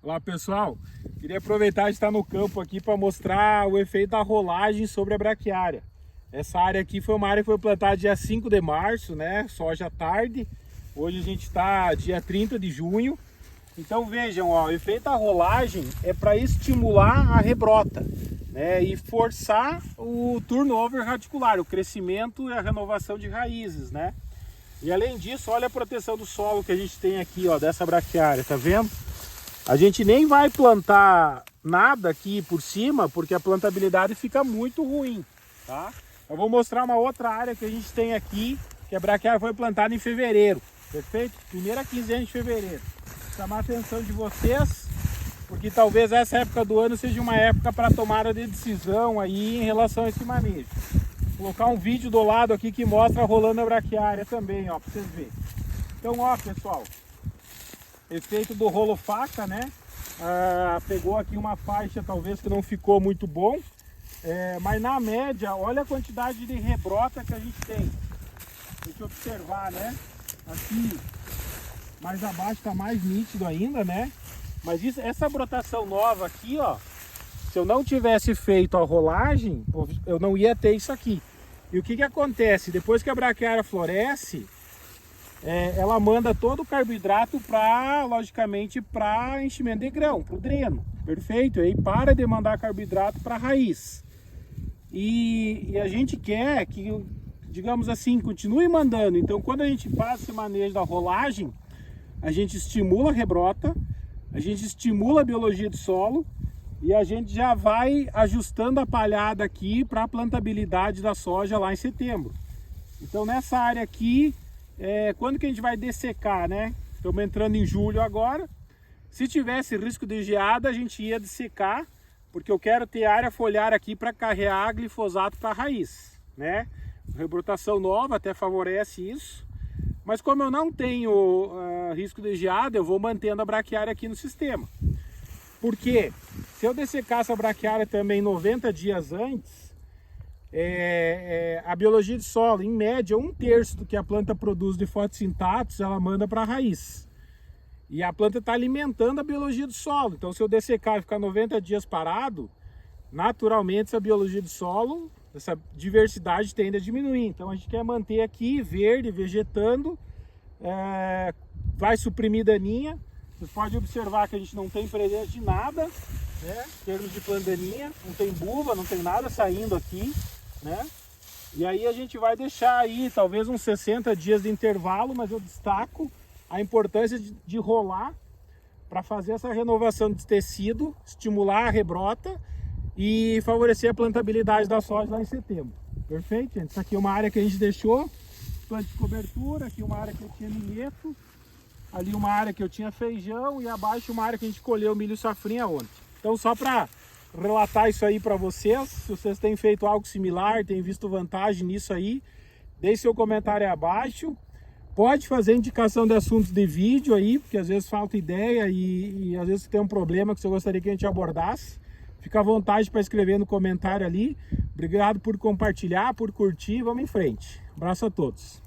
Olá pessoal, queria aproveitar de estar no campo aqui para mostrar o efeito da rolagem sobre a braquiária. Essa área aqui foi uma área que foi plantada dia 5 de março, né? Soja à tarde. Hoje a gente está dia 30 de junho. Então vejam, ó, o efeito da rolagem é para estimular a rebrota, né? E forçar o turnover radicular, o crescimento e a renovação de raízes, né? E além disso, olha a proteção do solo que a gente tem aqui, ó, dessa braquiária, tá vendo? A gente nem vai plantar nada aqui por cima, porque a plantabilidade fica muito ruim, tá? Eu vou mostrar uma outra área que a gente tem aqui, que a braquiária foi plantada em fevereiro, perfeito? Primeira quinzena de fevereiro. Vou chamar a atenção de vocês, porque talvez essa época do ano seja uma época para tomada de decisão aí em relação a esse manejo. Vou colocar um vídeo do lado aqui que mostra rolando a braquiária também, ó, para vocês verem. Então, ó, pessoal, efeito do rolo faca, né? Pegou aqui uma faixa talvez que não ficou muito bom, mas na média, olha a quantidade de rebrota que a gente tem. Deixa eu observar, né? Aqui mais abaixo está mais nítido ainda, né? Mas essa brotação nova aqui, ó, se eu não tivesse feito a rolagem, eu não ia ter isso aqui. E o que que acontece? Depois que a braquiária floresce, ela manda todo o carboidrato para, logicamente, para enchimento de grão, para o dreno, perfeito? E aí para de mandar carboidrato para a raiz. E a gente quer que, digamos assim, continue mandando. Então, quando a gente faz esse manejo da rolagem, a gente estimula a rebrota, a gente estimula a biologia do solo e a gente já vai ajustando a palhada aqui para a plantabilidade da soja lá em setembro. Então, nessa área aqui, quando que a gente vai dessecar, né? Estamos entrando em julho agora. Se tivesse risco de geada, a gente ia dessecar, porque eu quero ter área foliar aqui para carregar glifosato para a raiz, né? Rebrotação nova até favorece isso. Mas como eu não tenho risco de geada, eu vou mantendo a braquiária aqui no sistema. Porque se eu dessecar essa braquiária também 90 dias antes, a biologia de solo, em média, 1/3 do que a planta produz de fotossintatos, ela manda para a raiz. E a planta está alimentando a biologia do solo. Então, se eu dessecar e ficar 90 dias parado, naturalmente essa biologia do solo, essa diversidade tende a diminuir. Então, a gente quer manter aqui verde, vegetando, vai suprimir daninha. Vocês podem observar que a gente não tem presença de nada, né? Em termos de planta daninha, não tem buva, não tem nada saindo aqui, né? E aí a gente vai deixar aí talvez uns 60 dias de intervalo, mas eu destaco a importância de rolar para fazer essa renovação de tecido, estimular a rebrota e favorecer a plantabilidade da soja lá em setembro. Perfeito, gente? Isso aqui é uma área que a gente deixou planta de cobertura, aqui uma área que eu tinha milheto, ali uma área que eu tinha feijão e abaixo uma área que a gente colheu milho safrinha ontem. Então, só para relatar isso aí para vocês, se vocês têm feito algo similar, têm visto vantagem nisso aí, deixe seu comentário aí abaixo. Pode fazer indicação de assuntos de vídeo aí, porque às vezes falta ideia e às vezes tem um problema que você gostaria que a gente abordasse. Fica à vontade para escrever no comentário ali. Obrigado por compartilhar, por curtir. Vamos em frente. Abraço a todos.